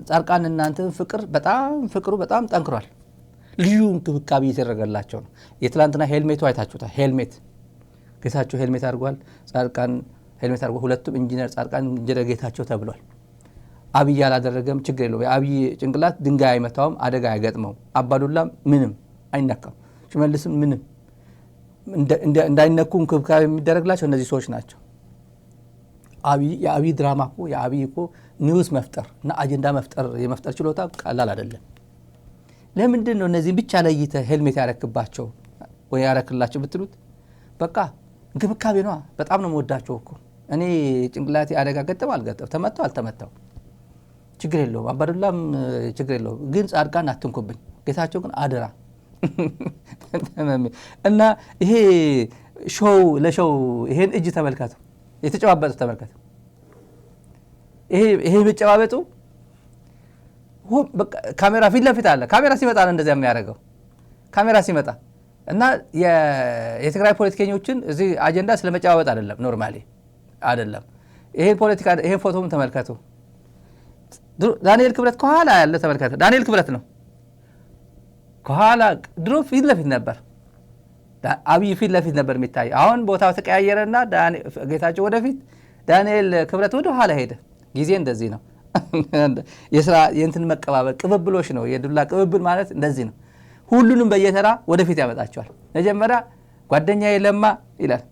ጻድቃን እናንተ ፍቅሩ በጣም ጠንክሯል። ልዩ እንክብካቤ እየተደረገላቸው ነው። የትላንትና ሄልሜቱ አይታችሁታል። ሄልሜት ጌታቸው ሄልሜት አድርጓል። ጻድቃን ሄልሜት አድርጓል። ሁለቱም ኢንጂነር ጻድቃን ኢንጂነር ጌታቸው ተብሏል። አብይ አላደረገም፣ ችግር የለውም። የአብይ ጭንቅላት ድንጋይ አይመታውም፣ አደጋ አይገጥመውም። አባዱላም ምንም አይነካም። ሽመልስም ምንም እንዳይነኩ እንክብካቤ የሚደረግላቸው እነዚህ ሰዎች ናቸው። የአብይ ድራማ እኮ የአብይ እኮ ኒውስ መፍጠር እና አጀንዳ የመፍጠር ችሎታ ቀላል አይደለም። ለምንድን ነው እነዚህን ብቻ ለይተህ ሄልሜት ያረክባቸው ወይ ያረክላቸው ብትሉት በቃ እንክብካቤ ነው። በጣም ነው የምወዳቸው እኮ እኔ ጭንቅላቴ አደጋ ገጠመው አልገጠመው ተመታው አልተመታው ችግር የለውም። አባዱላም ችግር የለውም። ግን ጻድቃን አትንኩብኝ። ጌታቸው ግን አደራ እና ይሄ ለሾው ይሄን እጅ ተመልከቱ፣ የተጨባበጡ ተመልከቱ። ይሄ መጨባበጡ ካሜራ ፊት ለፊት አለ። ካሜራ ሲመጣ ነው እንደዚያ የሚያደርገው። ካሜራ ሲመጣ እና የትግራይ ፖለቲከኞችን እዚህ አጀንዳ ስለመጨባበጥ አይደለም፣ ኖርማሊ አይደለም። ይሄን ፎቶውን ተመልከቱ። ዳንኤል ክብረት ከኋላ ያለ ተመልከቱ። ዳንኤል ክብረት ነው ከኋላ። ድሮ ፊት ለፊት ነበር፣ አብይ ፊት ለፊት ነበር የሚታይ። አሁን ቦታው ተቀያየረና ጌታቸው ወደፊት፣ ዳንኤል ክብረት ወደ ኋላ ሄደ። ጊዜ እንደዚህ ነው። የስራ የእንትን መቀባበል ቅብብሎሽ ነው። የዱላ ቅብብል ማለት እንደዚህ ነው። ሁሉንም በየተራ ወደፊት ያመጣቸዋል። መጀመሪያ ጓደኛዬ ለማ ይላል፣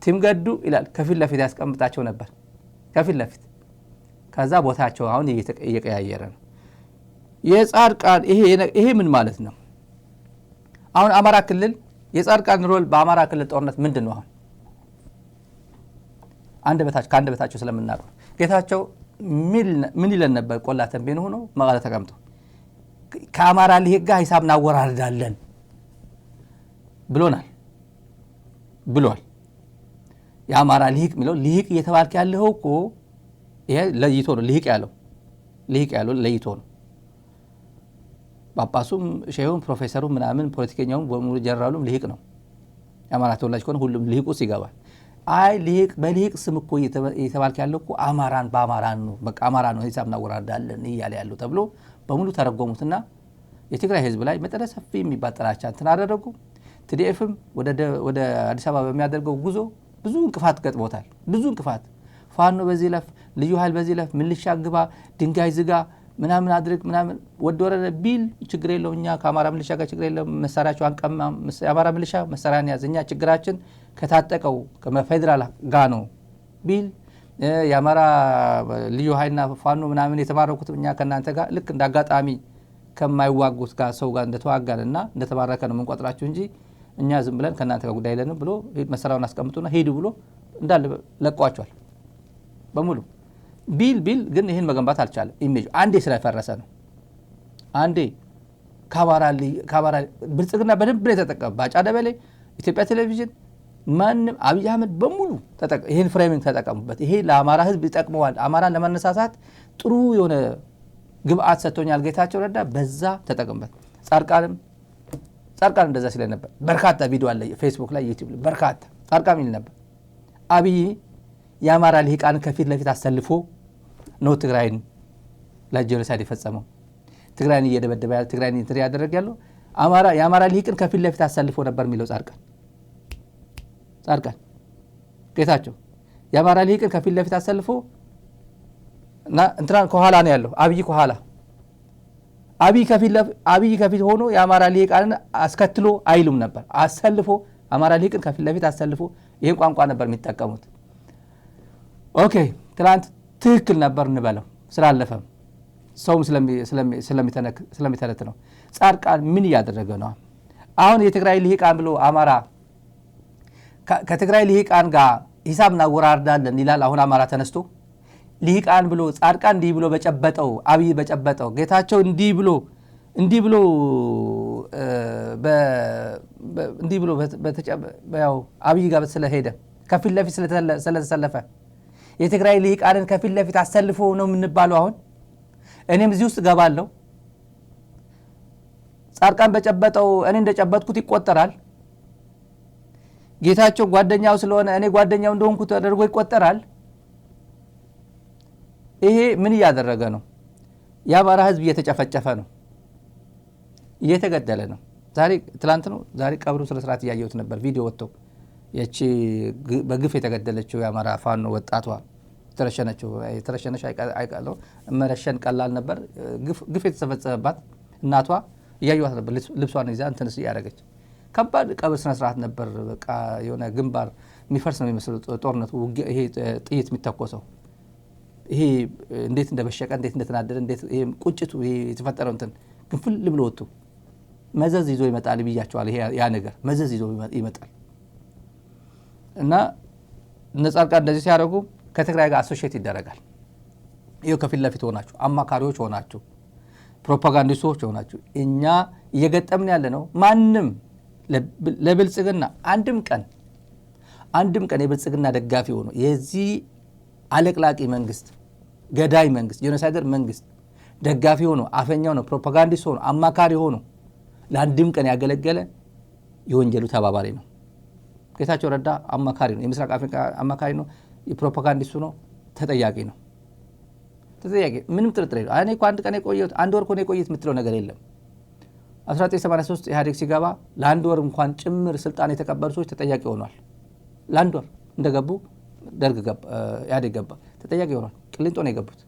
ቲም ገዱ ይላል። ከፊት ለፊት ያስቀምጣቸው ነበር፣ ከፊት ለፊት። ከዛ ቦታቸው አሁን እየቀያየረ ነው። የጻድቃን ይሄ ምን ማለት ነው? አሁን አማራ ክልል የጻድቃን ሮል በአማራ ክልል ጦርነት ምንድን ነው? አሁን ከአንደበታቸው ስለምናውቀው ጌታቸው ምን ይለን ነበር? ቆላ ተንቤን ሆኖ መቀለ ተቀምጦ ከአማራ ሊቅ ጋር ሂሳብ እናወራርዳለን ብሏል። የአማራ ሊቅ የሚለው ሊቅ እየተባልክ ያለው እኮ ይሄ ለይቶ ነው። ሊቅ ያለው ለይቶ ነው። ጳጳሱም ሼሁም ፕሮፌሰሩም ምናምን ፖለቲከኛውም በሙሉ ጀነራሉም ሊቅ ነው። የአማራ ተወላጅ ከሆነ ሁሉም ሊቅ ውስጥ ይገባል። አይ በሊቅ ስም እኮ እየተባልክ ያለው እኮ አማራን በአማራን ነው፣ በቃ አማራ ነው ሂሳብ እናወራርዳለን እያለ ያለው ተብሎ በሙሉ ተረጎሙትና የትግራይ ህዝብ ላይ መጠነ ሰፊ የሚባል ጥላቻ እንትን አደረጉ። ቲዲኤፍም ወደ አዲስ አበባ በሚያደርገው ጉዞ ብዙ እንቅፋት ገጥሞታል። ብዙ እንቅፋት ፋኖ በዚህ ለፍ፣ ልዩ ኃይል በዚህ ለፍ፣ ምልሻ ግባ፣ ድንጋይ ዝጋ፣ ምናምን አድርግ ምናምን ወደወረደ ቢል ችግር የለው፣ እኛ ከአማራ ምልሻ ጋር ችግር የለው፣ መሳሪያቸው አንቀማም። የአማራ ምልሻ መሳሪያን ያዝ፣ እኛ ችግራችን ከታጠቀው ከፌዴራል ጋር ነው ቢል የአማራ ልዩ ኃይልና ፋኖ ምናምን የተማረኩት እኛ ከእናንተ ጋር ልክ እንደ አጋጣሚ ከማይዋጉት ጋር ሰው ጋር እንደተዋጋንና እንደተማረከ ነው የምንቆጥራችሁ እንጂ እኛ ዝም ብለን ከእናንተ ጋር ጉዳይ የለንም ብሎ መሳሪያውን አስቀምጡና ሄዱ ብሎ እንዳለ ለቋቸዋል በሙሉ። ቢል ግን ይህን መገንባት አልቻለም። ኢሜጅ አንዴ ስለፈረሰ ነው። አንዴ ከአማራ ብልጽግና በደንብ ላይ ተጠቀመ። ባጫ ደበሌ፣ ኢትዮጵያ ቴሌቪዥን፣ ማንም አብይ አህመድ በሙሉ ይህን ፍሬሚንግ ተጠቀሙበት። ይሄ ለአማራ ህዝብ ይጠቅመዋል፣ አማራን ለማነሳሳት ጥሩ የሆነ ግብአት ሰጥቶኛል ጌታቸው ረዳ፣ በዛ ተጠቀምበት። ጻድቃን እንደዛ ሲለ ነበር። በርካታ ቪዲዮ አለ ፌስቡክ ላይ ዩቲዩብ ላይ በርካታ ጻድቃን ይል ነበር። አብይ የአማራ ልሂቃን ከፊት ለፊት አሰልፎ ነው ትግራይን ለጄኖሳይድ የፈጸመው። ትግራይን እየደበደበ ያለ ትግራይን እንትን ያደረገ ያለው የአማራ ልሂቅን ከፊት ለፊት አሰልፎ ነበር የሚለው ጻድቃን ጌታቸው የአማራ ልሂቅን ከፊት ለፊት አሰልፎ እና እንትራን ከኋላ ነው ያለው። አብይ ከኋላ አብይ ከፊት ሆኖ የአማራ ልሂቃንን አስከትሎ አይሉም ነበር። አሰልፎ አማራ ልሂቅን ከፊት ለፊት አሰልፎ ይሄን ቋንቋ ነበር የሚጠቀሙት። ኦኬ ትላንት ትክክል ነበር እንበለው፣ ስላለፈም ሰውም ስለሚተነት ነው። ጻድቃን ምን እያደረገ ነው? አሁን የትግራይ ልሂቃን ብሎ አማራ ከትግራይ ልሂቃን ጋር ሂሳብ እናወራርዳለን ይላል። አሁን አማራ ተነስቶ ልሂቃን ብሎ ጻድቃን እንዲህ ብሎ በጨበጠው አብይ በጨበጠው ጌታቸው እንዲህ ብሎ ያው አብይ ጋር ስለሄደ ከፊት ለፊት ስለተሰለፈ የትግራይ ልሂቃንን ከፊት ለፊት አሰልፎ ነው የምንባለው። አሁን እኔም እዚህ ውስጥ ገባለሁ። ጻድቃን በጨበጠው እኔ እንደጨበጥኩት ይቆጠራል። ጌታቸው ጓደኛው ስለሆነ እኔ ጓደኛው እንደሆንኩት ተደርጎ ይቆጠራል። ይሄ ምን እያደረገ ነው? የአማራ ህዝብ እየተጨፈጨፈ ነው፣ እየተገደለ ነው። ትላንት ነው ዛሬ ቀብሩ ስነ ስርዓት እያየሁት ነበር ቪዲዮ ወጥቶ ያቺ በግፍ የተገደለችው የአማራ ፋኖ ወጣቷ ተረሸነች አይቀለው መረሸን ቀላል ነበር። ግፍ የተፈጸመባት እናቷ እያዩዋት ነበር። ልብሷን ይዛ እንትንስ እያደረገች ከባድ ቀብር ስነ ስርዓት ነበር። በቃ የሆነ ግንባር የሚፈርስ ነው የሚመስለው ጦርነቱ። ይሄ ጥይት የሚተኮሰው ይሄ እንዴት እንደበሸቀ እንዴት እንደተናደደ እንዴት ይሄ ቁጭቱ ይሄ የተፈጠረው እንትን ግንፍል ብሎ ወጥቶ መዘዝ ይዞ ይመጣል ብያቸዋል። ይሄ ያ ነገር መዘዝ ይዞ ይመጣል እና ነጻርቃን እንደዚህ ሲያደርጉ ከትግራይ ጋር አሶሺየት ይደረጋል። ይሄው ከፊት ለፊት ሆናችሁ አማካሪዎች ሆናችሁ ፕሮፓጋንዲስቶች ሆናችሁ እኛ እየገጠምን ያለ ነው። ማንም ለብልጽግና አንድም ቀን የብልጽግና ደጋፊ ሆኖ የዚህ አለቅላቂ መንግስት ገዳይ መንግስት ጄኖሳይደር መንግስት ደጋፊ ሆኖ አፈኛ ሆኖ ፕሮፓጋንዲስት ሆኖ አማካሪ ሆኖ ለአንድም ቀን ያገለገለ የወንጀሉ ተባባሪ ነው። ጌታቸው ረዳ አማካሪ ነው፣ የምስራቅ አፍሪካ አማካሪ ነው፣ የፕሮፓጋንዲስቱ ነው፣ ተጠያቂ ነው። ምንም ጥርጥር የለው። እኔ እኮ አንድ ቀን የቆየሁት አንድ ወር እኮ ነው የቆየሁት የምትለው ነገር የለም። 1983 ኢህአዴግ ሲገባ ለአንድ ወር እንኳን ጭምር ስልጣን የተቀበሉ ሰዎች ተጠያቂ ሆኗል። ለአንድ ወር እንደገቡ ደርግ ገባ ኢህአዴግ ገባ ተጠያቂ ሆኗል። ቅሊንጦ ነው የገቡት።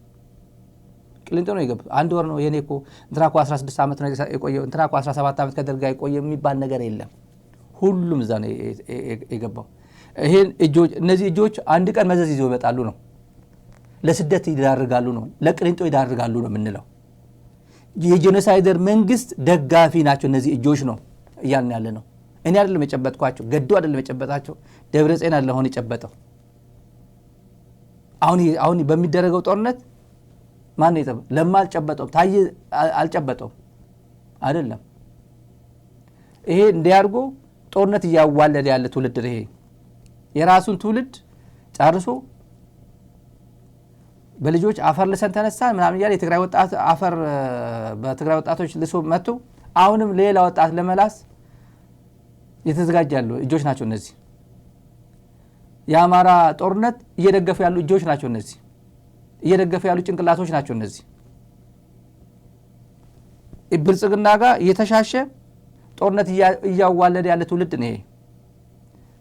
አንድ ወር ነው የኔ እኮ እንትና እኮ 16 ዓመት ነው የቆየው እንትና እኮ 17 ዓመት ከደርግ ጋር የቆየ የሚባል ነገር የለም። ሁሉም እዛ ነው የገባው። ይሄን እነዚህ እጆች አንድ ቀን መዘዝ ይዘው ይመጣሉ ነው፣ ለስደት ይዳርጋሉ ነው፣ ለቅሊንጦ ይዳርጋሉ ነው የምንለው። የጄኖሳይደር መንግስት ደጋፊ ናቸው እነዚህ እጆች ነው እያልን ያለ ነው። እኔ አይደለም የጨበጥኳቸው፣ ገዱ አይደለም የጨበጣቸው፣ ደብረጽዮን አይደለም አሁን የጨበጠው። አሁን በሚደረገው ጦርነት ማን ነው የጨበጠው? ለማ አልጨበጠውም፣ ታዬ አልጨበጠውም አይደለም። ይሄ እንዲያርጎ ጦርነት እያዋለደ ያለ ትውልድ ይሄ የራሱን ትውልድ ጨርሶ በልጆች አፈር ልሰን ተነሳ ምናምን እያለ የትግራይ ወጣት አፈር በትግራይ ወጣቶች ልሶ መጥቶ አሁንም ሌላ ወጣት ለመላስ የተዘጋጃሉ እጆች ናቸው እነዚህ። የአማራ ጦርነት እየደገፉ ያሉ እጆች ናቸው እነዚህ። እየደገፉ ያሉ ጭንቅላቶች ናቸው እነዚህ። ብልጽግና ጋር እየተሻሸ ጦርነት እያዋለደ ያለ ትውልድ ነው ይሄ።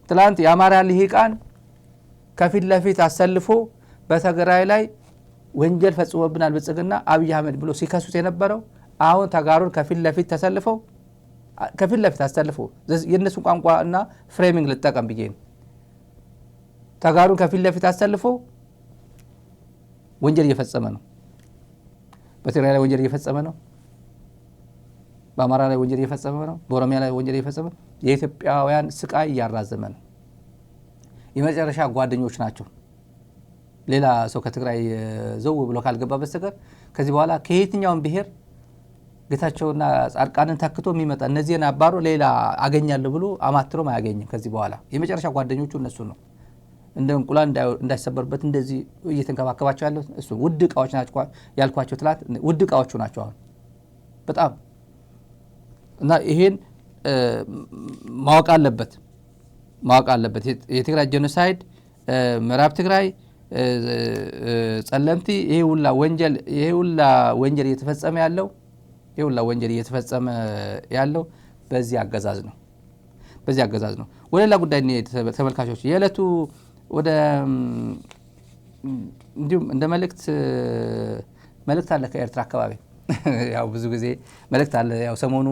ትላንት የአማራ ልሂቃን ከፊት ለፊት አሰልፎ በትግራይ ላይ ወንጀል ፈጽሞብናል ብልጽግና አብይ አህመድ ብሎ ሲከሱት የነበረው አሁን ተጋሩን ከፊት ለፊት አሰልፈው የነሱ ቋንቋና ፍሬሚንግ ልጠቀም ብዬ ነው። ተጋሩን ከፊት ለፊት አሰልፈው ወንጀል እየፈጸመ ነው። በትግራይ ላይ ወንጀል እየፈጸመ ነው። በአማራ ላይ ወንጀል እየፈጸመ ነው። በኦሮሚያ ላይ ወንጀል እየፈጸመ ነው። የኢትዮጵያውያን ስቃይ እያራዘመ ነው። የመጨረሻ ጓደኞች ናቸው። ሌላ ሰው ከትግራይ ዘው ብሎ ካልገባ በስተቀር ከዚህ በኋላ ከየትኛውም ብሔር ጌታቸውና ጻድቃንን ተክቶ የሚመጣ እነዚህን አባሮ ሌላ አገኛለሁ ብሎ አማትሮም አያገኝም። ከዚህ በኋላ የመጨረሻ ጓደኞቹ እነሱ ነው። እንደ እንቁላል እንዳይሰበርበት እንደዚህ እየተንከባከባቸው ያለው እሱ ውድ ዕቃዎች ናቸው ያልኳቸው ትላት ውድ ዕቃዎቹ ናቸው አሁን በጣም እና ይሄን ማወቅ አለበት። የትግራይ ጄኖሳይድ ምዕራብ ትግራይ ጸለምቲ ይሄ ሁላ ወንጀል እየተፈጸመ ያለው በዚህ አገዛዝ ነው። ወደ ሌላ ጉዳይ ተመልካቾች የዕለቱ ወደ እንዲሁም እንደ መልእክት አለ ከኤርትራ አካባቢ ያው ብዙ ጊዜ መልእክት አለ። ያው ሰሞኑ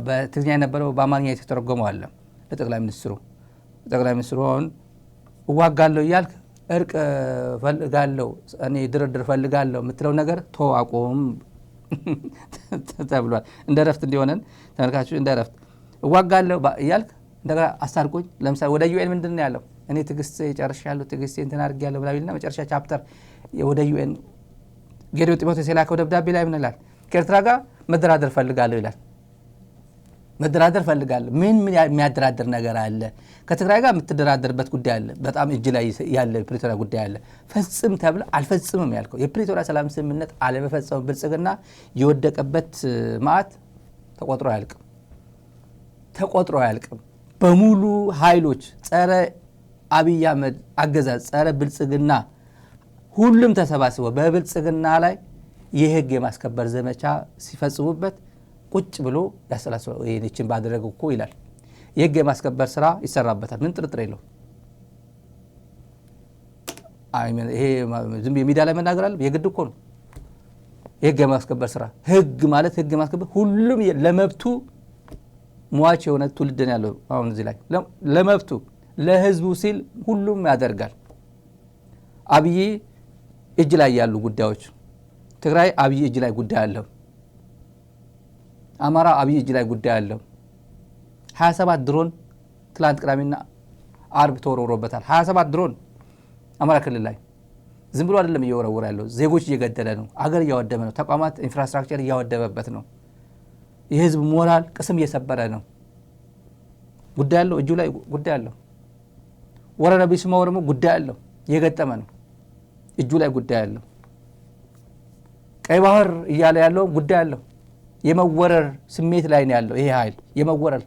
በትግርኛ የነበረው በአማርኛ የተተረጎመው አለ ለጠቅላይ ሚኒስትሩ አሁን እዋጋለሁ እያልክ እርቅ ፈልጋለሁ እኔ ድርድር ፈልጋለሁ የምትለው ነገር አቆም ተብሏል። እንደ ረፍት እንዲሆነን ተመልካቾች እንደ ረፍት እዋጋለሁ እያልክ እንደገና አስታርቁኝ። ለምሳሌ ወደ ዩኤን ምንድን ነው ያለው? እኔ ትዕግስት ጨርሻለሁ ትዕግስት እንትን አድርጌያለሁ ብላልና መጨረሻ ቻፕተር ወደ ዩኤን ጌዲዮን ጢሞቴዎስ የላከው ደብዳቤ ላይ ምን ይላል? ከኤርትራ ጋር መደራደር ፈልጋለሁ ይላል። መደራደር ፈልጋለሁ። ምን የሚያደራደር ነገር አለ? ከትግራይ ጋር የምትደራደርበት ጉዳይ አለ። በጣም እጅ ላይ ያለ የፕሪቶሪያ ጉዳይ አለ። ፈጽም ተብለ አልፈጽምም ያልከው የፕሪቶሪያ ሰላም ስምምነት አለመፈጸም ብልጽግና የወደቀበት ማዕት ተቆጥሮ አያልቅም። በሙሉ ኃይሎች ጸረ አብይ አህመድ አገዛዝ ጸረ ብልጽግና ሁሉም ተሰባስበው በብልጽግና ላይ የህግ የማስከበር ዘመቻ ሲፈጽሙበት ቁጭ ብሎ ያሰላስላል። ይህችን ባደረገው እኮ ይላል። የህግ የማስከበር ስራ ይሰራበታል። ምን ጥርጥር የለው። ይሄ ዝም ሚዲያ ላይ መናገር አለ የግድ እኮ ነው። የህግ የማስከበር ስራ ህግ ማለት ህግ የማስከበር ሁሉም ለመብቱ ሟች የሆነ ትውልድ ነው ያለው። አሁን እዚህ ላይ ለመብቱ ለህዝቡ ሲል ሁሉም ያደርጋል። አብይ እጅ ላይ ያሉ ጉዳዮች ትግራይ አብይ እጅ ላይ ጉዳይ አለው። አማራ አብይ እጅ ላይ ጉዳይ አለው። 27 ድሮን ትላንት ቅዳሜና አርብ ተወርውሮበታል። 27 ድሮን አማራ ክልል ላይ ዝም ብሎ አይደለም እየወረወረ ያለው፣ ዜጎች እየገደለ ነው፣ አገር እያወደመ ነው፣ ተቋማት ኢንፍራስትራክቸር እያወደመበት ነው፣ የህዝብ ሞራል ቅስም እየሰበረ ነው። ጉዳይ አለው፣ እጁ ላይ ጉዳይ አለው። ወረራ ቢስማው ደግሞ ጉዳይ አለው፣ እየገጠመ ነው፣ እጁ ላይ ጉዳይ አለው። ቀይ ባህር እያለ ያለው ጉዳይ አለው። የመወረር ስሜት ላይ ነው ያለው ይሄ ኃይል የመወረር።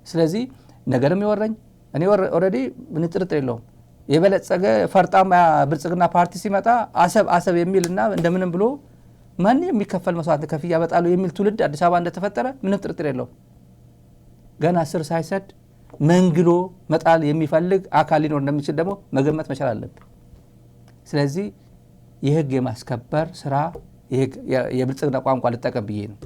ስለዚህ ነገርም ይወረኝ እኔ ኦሬዲ ምን ጥርጥር የለውም። የበለጸገ ፈርጣማ ብልጽግና ፓርቲ ሲመጣ አሰብ የሚልና እንደምንም ብሎ ማን የሚከፈል መስዋዕት ከፍያ በጣሉ የሚል ትውልድ አዲስ አበባ እንደተፈጠረ ምንም ጥርጥር የለውም። ገና ስር ሳይሰድ መንግሎ መጣል የሚፈልግ አካል ሊኖር እንደሚችል ደግሞ መገመት መቻል አለብን። ስለዚህ የህግ የማስከበር ስራ የብልጽግና ቋንቋ ልጠቀም ብዬ ነው።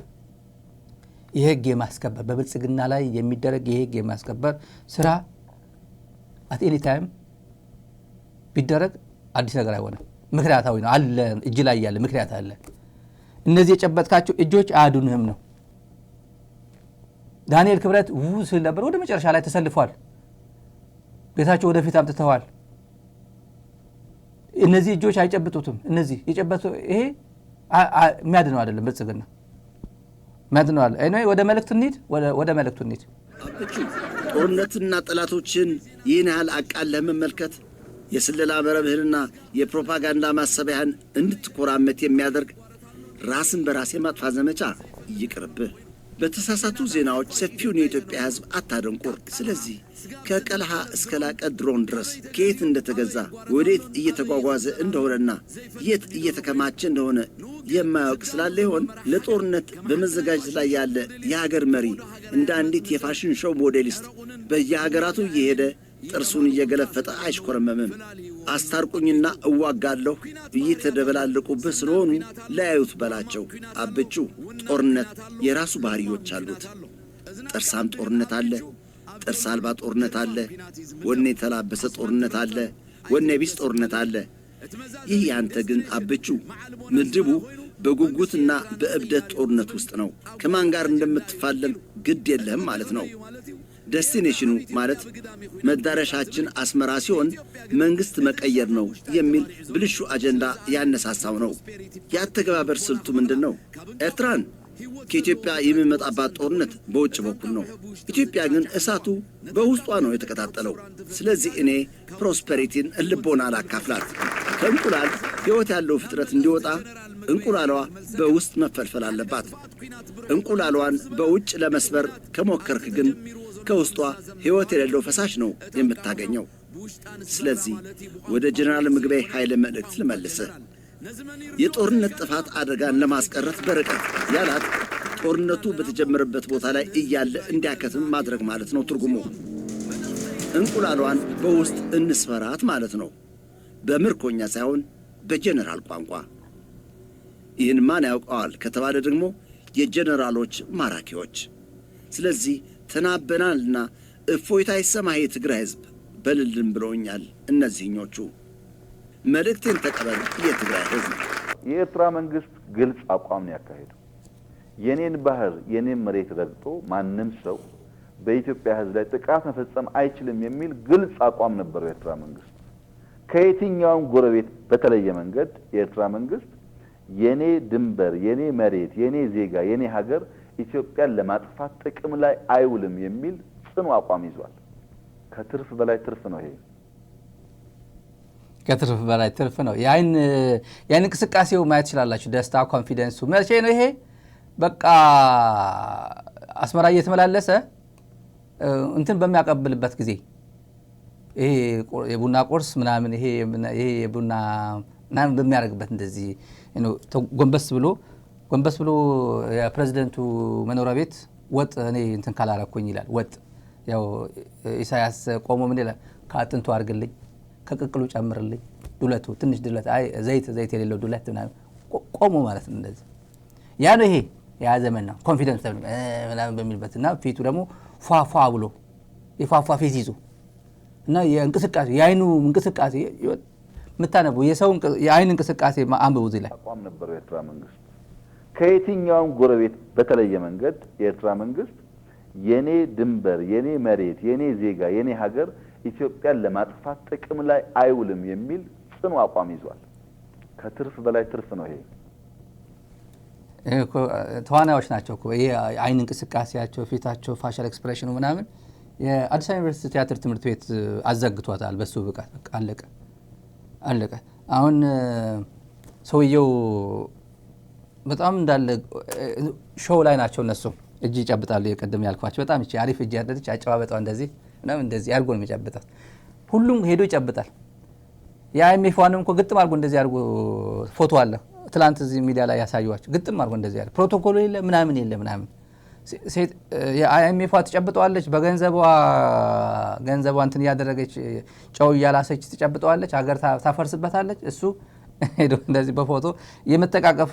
የህግ የማስከበር በብልጽግና ላይ የሚደረግ የህግ የማስከበር ስራ አት ኤኒ ታይም ቢደረግ አዲስ ነገር አይሆንም። ምክንያታዊ ነው አለ፣ እጅ ላይ ያለ ምክንያት አለ። እነዚህ የጨበጥካቸው እጆች አያዱንህም ነው። ዳንኤል ክብረት ስል ነበር፣ ወደ መጨረሻ ላይ ተሰልፏል። ቤታቸው ወደፊት አምጥተዋል። እነዚህ እጆች አይጨብጡትም። እነዚህ የጨበጡ ይሄ የሚያድነው አይደለም። ብልጽግና የሚያድነው አለ። ኤኒዌይ ወደ መልእክቱ እንሂድ። ጦርነትና ጠላቶችን ይህን ያህል አቃለህ መመልከት የስለላ መረብህንና የፕሮፓጋንዳ ማሰቢያህን እንድትኮራመት የሚያደርግ ራስን በራስ የማጥፋት ዘመቻ ይቅርብህ። በተሳሳቱ ዜናዎች ሰፊውን የኢትዮጵያ ሕዝብ አታደንቁር። ስለዚህ ከቀልሃ እስከ ላቀ ድሮን ድረስ ከየት እንደተገዛ ወዴት እየተጓጓዘ እንደሆነና የት እየተከማቸ እንደሆነ የማያውቅ ስላለ ይሆን ለጦርነት በመዘጋጀት ላይ ያለ የሀገር መሪ እንደ አንዲት የፋሽን ሾው ሞዴሊስት በየሀገራቱ እየሄደ ጥርሱን እየገለፈጠ አይሽኮረመምም። አስታርቁኝና እዋጋለሁ እየተደበላለቁብህ ስለሆኑ ለያዩት በላቸው። አብቹ ጦርነት የራሱ ባህሪዎች አሉት። ጥርሳም ጦርነት አለ፣ ጥርስ አልባ ጦርነት አለ፣ ወኔ የተላበሰ ጦርነት አለ፣ ወኔ ቢስ ጦርነት አለ። ይህ ያንተ ግን አብቹ ምድቡ በጉጉትና በእብደት ጦርነት ውስጥ ነው። ከማን ጋር እንደምትፋለም ግድ የለህም ማለት ነው። ዴስቲኔሽኑ ማለት መዳረሻችን አስመራ ሲሆን መንግስት መቀየር ነው የሚል ብልሹ አጀንዳ ያነሳሳው ነው። የአተገባበር ስልቱ ምንድን ነው? ኤርትራን ከኢትዮጵያ የሚመጣባት ጦርነት በውጭ በኩል ነው። ኢትዮጵያ ግን እሳቱ በውስጧ ነው የተቀጣጠለው። ስለዚህ እኔ ፕሮስፐሪቲን ልቦና ላካፍላት። ከእንቁላል ሕይወት ያለው ፍጥረት እንዲወጣ እንቁላሏ በውስጥ መፈልፈል አለባት። እንቁላሏን በውጭ ለመስበር ከሞከርክ ግን ከውስጧ ሕይወት የሌለው ፈሳሽ ነው የምታገኘው። ስለዚህ ወደ ጀነራል ምግበይ ኃይለ መልእክት ልመልስህ። የጦርነት ጥፋት አደጋን ለማስቀረት በርቀት ያላት ጦርነቱ በተጀመረበት ቦታ ላይ እያለ እንዲያከትም ማድረግ ማለት ነው ትርጉሙ። እንቁላሏን በውስጥ እንስፈራት ማለት ነው፣ በምርኮኛ ሳይሆን በጀነራል ቋንቋ። ይህን ማን ያውቀዋል ከተባለ ደግሞ የጀነራሎች ማራኪዎች። ስለዚህ ተናበናልና እፎይታ ይሰማህ የትግራይ ሕዝብ በልልን ብለውኛል እነዚህኞቹ። መልእክቴን ተቀበል የትግራይ ሕዝብ። የኤርትራ መንግስት ግልጽ አቋም ያካሄደው የኔን ባህር የኔን መሬት ረግጦ ማንም ሰው በኢትዮጵያ ሕዝብ ላይ ጥቃት መፈጸም አይችልም የሚል ግልጽ አቋም ነበረው የኤርትራ መንግስት። ከየትኛውም ጎረቤት በተለየ መንገድ የኤርትራ መንግስት የኔ ድንበር፣ የኔ መሬት፣ የኔ ዜጋ፣ የኔ ሀገር ኢትዮጵያን ለማጥፋት ጥቅም ላይ አይውልም የሚል ጽኑ አቋም ይዟል። ከትርፍ በላይ ትርፍ ነው ይሄ። ከትርፍ በላይ ትርፍ ነው። ያን እንቅስቃሴው ማየት ይችላልላችሁ። ደስታ፣ ኮንፊደንሱ መቼ ነው ይሄ? በቃ አስመራ እየተመላለሰ እንትን በሚያቀብልበት ጊዜ ይሄ የቡና ቁርስ ምናምን ይሄ የቡና ምናምን በሚያደርግበት እንደዚህ ጎንበስ ብሎ የፕሬዝደንቱ መኖሪያ ቤት ወጥ እኔ እንትን ካላረኩኝ ይላል። ወጥ ያው ኢሳያስ ቆሞ ምን ይላል? ከአጥንቱ አድርግልኝ፣ ከቅቅሉ ጨምርልኝ፣ ዱለቱ ትንሽ ዱለት፣ አይ ዘይት የሌለው ዱለት ምናምን ቆሞ ማለት ነው። እንደዚህ ያ ነው። ይሄ ያ ዘመን ነው። ኮንፊደንስ ምናምን በሚልበትና ፊቱ ደግሞ ፏፏ ብሎ የፏፏ ፊት ይዞ እና የእንቅስቃሴ የአይኑ እንቅስቃሴ የምታነቡ የሰው የአይን እንቅስቃሴ አንብቡ። እዚህ ላይ አቋም ነበረው የኤርትራ መንግስት ከየትኛውም ጎረቤት በተለየ መንገድ የኤርትራ መንግስት የኔ ድንበር፣ የኔ መሬት፣ የኔ ዜጋ፣ የኔ ሀገር ኢትዮጵያን ለማጥፋት ጥቅም ላይ አይውልም የሚል ጽኑ አቋም ይዟል። ከትርፍ በላይ ትርፍ ነው። ይሄ ተዋናዮች ናቸው እኮ ይሄ አይን እንቅስቃሴያቸው፣ ፊታቸው፣ ፋሻል ኤክስፕሬሽኑ ምናምን የአዲስ አበባ ዩኒቨርሲቲ ቲያትር ትምህርት ቤት አዘግቷታል። በሱ ብቃት በቃ አለቀ። አሁን ሰውየው በጣም እንዳለ ሾው ላይ ናቸው እነሱ። እጅ ይጨብጣሉ። የቀደም ያልኳቸው በጣም እቺ አሪፍ እጅ ያደረች አጨባበጧ እንደዚህ አድርጎ ነው የሚጨብጣት። ሁሉም ሄዶ ይጨብጣል። የአይኤምኤፍዋንም እኮ ግጥም አድርጎ እንደዚህ አድርጎ ፎቶ አለ። ትላንት እዚህ ሚዲያ ላይ ያሳዩዋቸው ግጥም አድርጎ እንደዚህ አለ። ፕሮቶኮሉ የለ ምናምን የአይኤምኤፏ ትጨብጠዋለች። በገንዘቧ እንትን እያደረገች ጨው እያላሰች ትጨብጠዋለች። ሀገር ታፈርስበታለች። እሱ ሄዶ እንደዚህ በፎቶ የመተቃቀፍ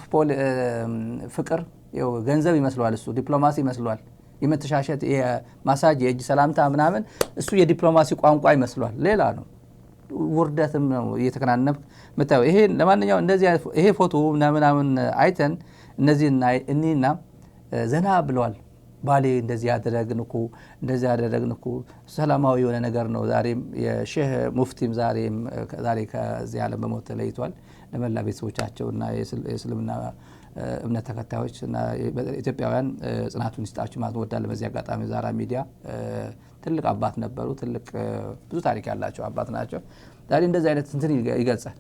ፍቅር ገንዘብ ይመስለዋል። እሱ ዲፕሎማሲ ይመስለዋል። የመተሻሸት የማሳጅ የእጅ ሰላምታ ምናምን እሱ የዲፕሎማሲ ቋንቋ ይመስለዋል። ሌላ ነው። ውርደትም ነው እየተከናነብ ምታየው። ይሄ ለማንኛውም እንደዚህ ይሄ ፎቶ ምናምን አይተን እኒህና ዘና ብለዋል። ባሌ እንደዚህ ያደረግን እኮ ሰላማዊ የሆነ ነገር ነው። ዛሬም የሼህ ሙፍቲም ዛሬ ከዚህ ዓለም በሞት ተለይቷል። ለመላ ቤተሰቦቻቸውና የእስልምና እምነት ተከታዮች እና ኢትዮጵያውያን ጽናቱን ይስጣችሁ ማለት ወዳለ። በዚህ አጋጣሚ ዛራ ሚዲያ ትልቅ አባት ነበሩ። ትልቅ ብዙ ታሪክ ያላቸው አባት ናቸው። ዛሬ እንደዚህ አይነት እንትን ይገልጻል።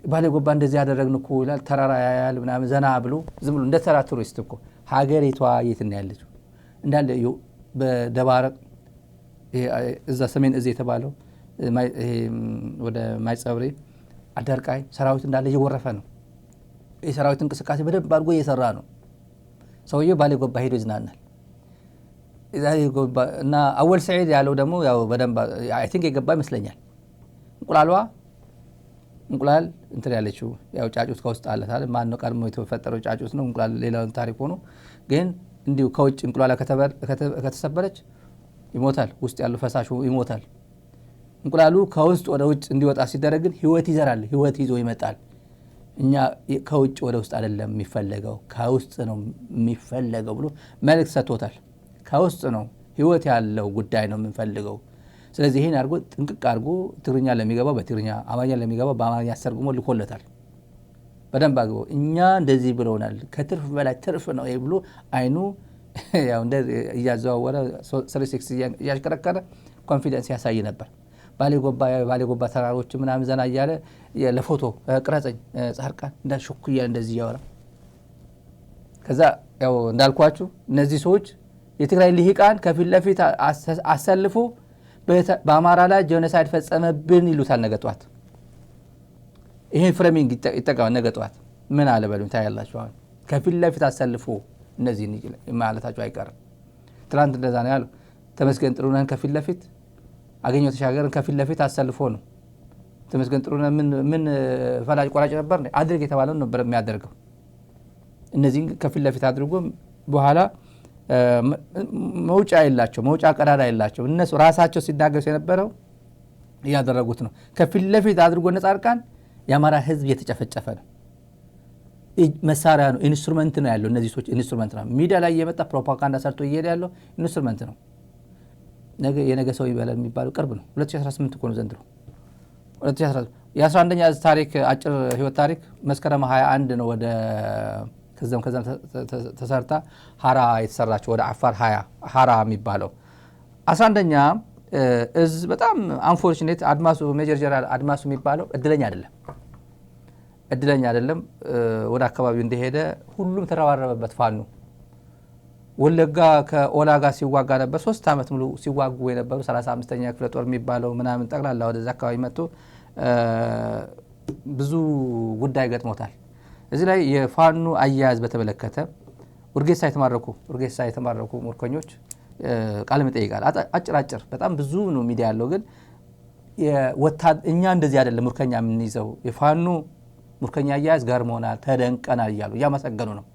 ባሌ ጎባ እንደዚህ ያደረግን እኮ ይላል። ተራራ ያያል ምናምን ዘና ብሎ ዝም ብሎ እንደ ተራ ቱሪስት እኮ ሀገሪቷ የት ነው ያለችው? እንዳለ በደባረቅ እዛ ሰሜን እዚህ የተባለው ወደ ማይጸብሬ አዳርቃይ ሰራዊት እንዳለ እየወረፈ ነው። የሰራዊት እንቅስቃሴ በደንብ አድርጎ እየሰራ ነው። ሰውየው ባሌ ጎባ ሄዶ ይዝናናል። እና አወል ሰዒድ ያለው ደግሞ ያው በደንብ አይ ቲንክ የገባ ይመስለኛል። እንቁላል እንትን ያለችው ያው ጫጩት ከውስጥ አለታል። ማን ነው ቀድሞ የተፈጠረው ጫጩት ነው እንቁላል ሌላውን ታሪክ ሆኖ ግን እንዲሁ ከውጭ እንቁላል ከተሰበረች ይሞታል። ውስጥ ያለው ፈሳሹ ይሞታል። እንቁላሉ ከውስጥ ወደ ውጭ እንዲወጣ ሲደረግ ግን ህይወት ይዘራል፣ ህይወት ይዞ ይመጣል። እኛ ከውጭ ወደ ውስጥ አይደለም የሚፈለገው ከውስጥ ነው የሚፈለገው ብሎ መልእክት ሰጥቶታል። ከውስጥ ነው ህይወት ያለው ጉዳይ ነው የምንፈልገው። ስለዚህ ይሄን አድርጎ ጥንቅቅ አድርጎ ትግርኛ ለሚገባው በትግርኛ አማርኛ ለሚገባው በአማርኛ አስተርጉሞ ልኮለታል። በደንብ አግቦ እኛ እንደዚህ ብለውናል፣ ከትርፍ በላይ ትርፍ ነው ይሄ ብሎ አይኑ ያው እንደዚህ እያዘዋወረ 360 እያሽከረከረ ኮንፊደንስ ያሳይ ነበር። ባሌ ጎባ ተራሮች ምናምን ዘና እያለ ለፎቶ ቅረጸኝ ጻርቃን እንዳልሽኩ እያለ እንደዚህ እያወራ ከዛ ያው እንዳልኳችሁ እነዚህ ሰዎች የትግራይ ልሂቃን ከፊት ለፊት አሰልፎ በአማራ ላይ ጄኖሳይድ ፈጸመብን ይሉታል። ነገ ጠዋት ይሄን ፍሬሚንግ ይጠቀማል። ነገ ጠዋት ምን አለ በሉኝ ታያላችሁ። አሁን ከፊት ለፊት አሰልፎ እነዚህ ማለታቸው አይቀርም። ትናንት እንደዛ ነው ያለው። ተመስገን ጥሩነህን ከፊት ለፊት አገኘው ተሻገርን ከፊት ለፊት አሰልፎ ነው። ተመስገን ጥሩነህ ምን ፈላጭ ቆራጭ ነበር አድርግ የተባለው ነበር የሚያደርገው። እነዚህ ከፊት ለፊት አድርጎ በኋላ መውጫ የላቸው መውጫ ቀዳዳ የላቸው። እነሱ ራሳቸው ሲናገሩ የነበረው እያደረጉት ነው። ከፊት ለፊት አድርጎ ነጻርቃን የአማራ ህዝብ እየተጨፈጨፈ ነው። መሳሪያ ነው፣ ኢንስትሩመንት ነው ያለው። እነዚህ ሰዎች ኢንስትሩመንት ነው። ሚዲያ ላይ የመጣ ፕሮፓጋንዳ ሰርቶ እየሄደ ያለው ኢንስትሩመንት ነው። የነገ ሰው ይበላል የሚባለው ቅርብ ነው። 2018 እኮ ነው ዘንድሮ 2018 የ11ኛ ታሪክ አጭር ህይወት ታሪክ መስከረም 21 ነው ወደ ከዛም ተሰርታ ሀራ የተሰራች ወደ አፋር ሀራ የሚባለው 11ኛ እዝ በጣም አንፎርቹኔት አድማሱ ሜጀር ጀነራል አድማሱ የሚባለው እድለኛ አይደለም። ወደ አካባቢው እንደሄደ ሁሉም ተረባረበበት። ፋኑ ወለጋ ከኦላ ጋር ሲዋጋ ነበር 3 ዓመት ሙሉ ሲዋጉ የነበሩ 35ኛ ክፍለ ጦር የሚባለው ምናምን ጠቅላላ ወደዛ አካባቢ መጥቶ ብዙ ጉዳይ ገጥሞታል። እዚህ ላይ የፋኖ አያያዝ በተመለከተ ኡርጌሳ የተማረኩ ምርኮኞች ቃለ መጠይቃል አጭር በጣም ብዙ ነው ሚዲያ ያለው ግን እኛ እንደዚህ አይደለም ምርኮኛ የምንይዘው የፋኖ ምርኮኛ አያያዝ ገርሞናል ተደንቀናል እያሉ እያመሰገኑ ነው።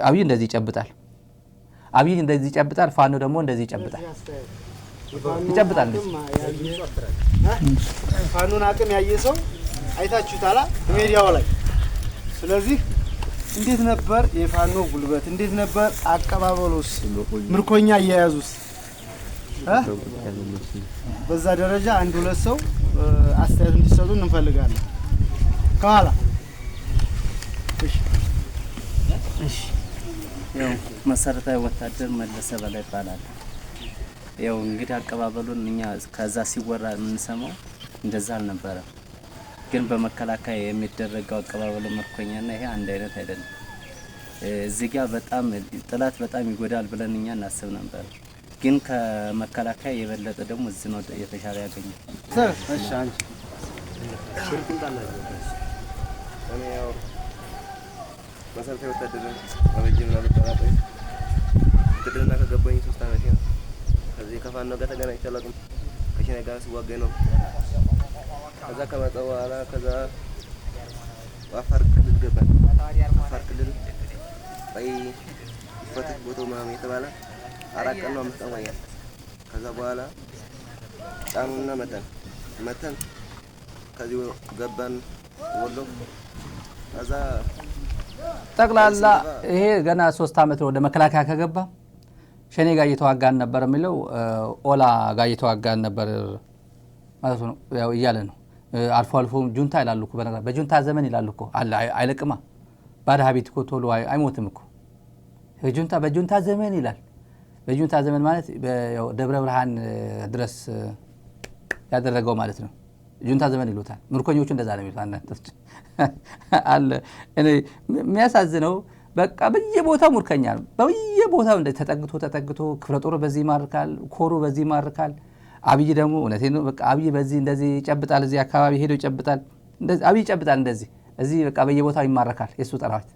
አብይ እንደዚህ ይጨብጣል ፋኖ ደግሞ እንደዚህ ይጨብጣል ፋኖን አቅም ያየ ሰው አይታችሁታል ሜዲያው ላይ። ስለዚህ እንዴት ነበር የፋኖ ጉልበት? እንዴት ነበር አቀባበሉስ? ምርኮኛ አያያዙስ? በዛ ደረጃ አንድ ሁለት ሰው አስተያየት እንዲሰጡ እንፈልጋለን። ከኋላ እሺ ያው መሰረታዊ ወታደር መለሰ በላይ ይባላል። ያው እንግዲህ አቀባበሉን እኛ ከዛ ሲወራ የምንሰማው እንደዛ አልነበረም። ግን በመከላከያ የሚደረገው አቀባበሉ ምርኮኛና ይሄ አንድ አይነት አይደለም። እዚህ ጋር በጣም ጥላት በጣም ይጎዳል ብለን እኛ እናስብ ነበር። ግን ከመከላከያ የበለጠ ደግሞ እዚህ ነው የተሻለ ያገኘው። እሺ አንቺ እኔ ያው መሰረታዊ ወታደር አበጅና ለተራጠይ ግድና ከገባኝ 3 አመት ነው። ከዚህ ከፋኖ ጋር ተገናኝቼ አላውቅም። ከሽኔ ጋር ስዋጋ ነው። ከዛ ከመጣሁ በኋላ ከዛ አፋር ክልል ገባን። አፋር ክልል በይ ይፈተሽ ቦታው ምናምን የተባለ 4 ቀን ነው 5 ቀን ቆየን። ከዛ በኋላ ጫኑና መተን ከዚህ ገባን ወሎ። ከዛ ጠቅላላ ይሄ ገና 3 አመት ወደ መከላከያ ከገባ ሸኔ ጋር እየተዋጋን ነበር የሚለው ኦላ ጋር እየተዋጋን ነበር ማለት ነው ያው እያለ ነው። አልፎ ጁንታ ይላሉ እኮ በጁንታ ዘመን ይላሉ እኮ አይለቅማ ባዳ ሀቢት እኮ ቶሎ አይሞትም እኮ በጁንታ ዘመን ይላል። በጁንታ ዘመን ማለት ደብረ ብርሃን ድረስ ያደረገው ማለት ነው። ጁንታ ዘመን ይሉታል። ምርኮኞቹ እንደዛ ነው የሚሉት አንዳንዶች አለ። እኔ የሚያሳዝነው በቃ በየቦታው ሙርከኛ ነው። በየቦታው እንደ ተጠግቶ ክፍለ ጦር በዚህ ይማርካል፣ ኮሩ በዚህ ይማርካል። አብይ ደግሞ እውነቴን ነው በቃ አብይ በዚህ እንደዚህ ይጨብጣል፣ እዚህ አካባቢ ሄዶ ይጨብጣል፣ እንደዚህ አብይ ይጨብጣል፣ እንደዚህ እዚህ በቃ በየቦታው ይማረካል የሱ ጠራዊት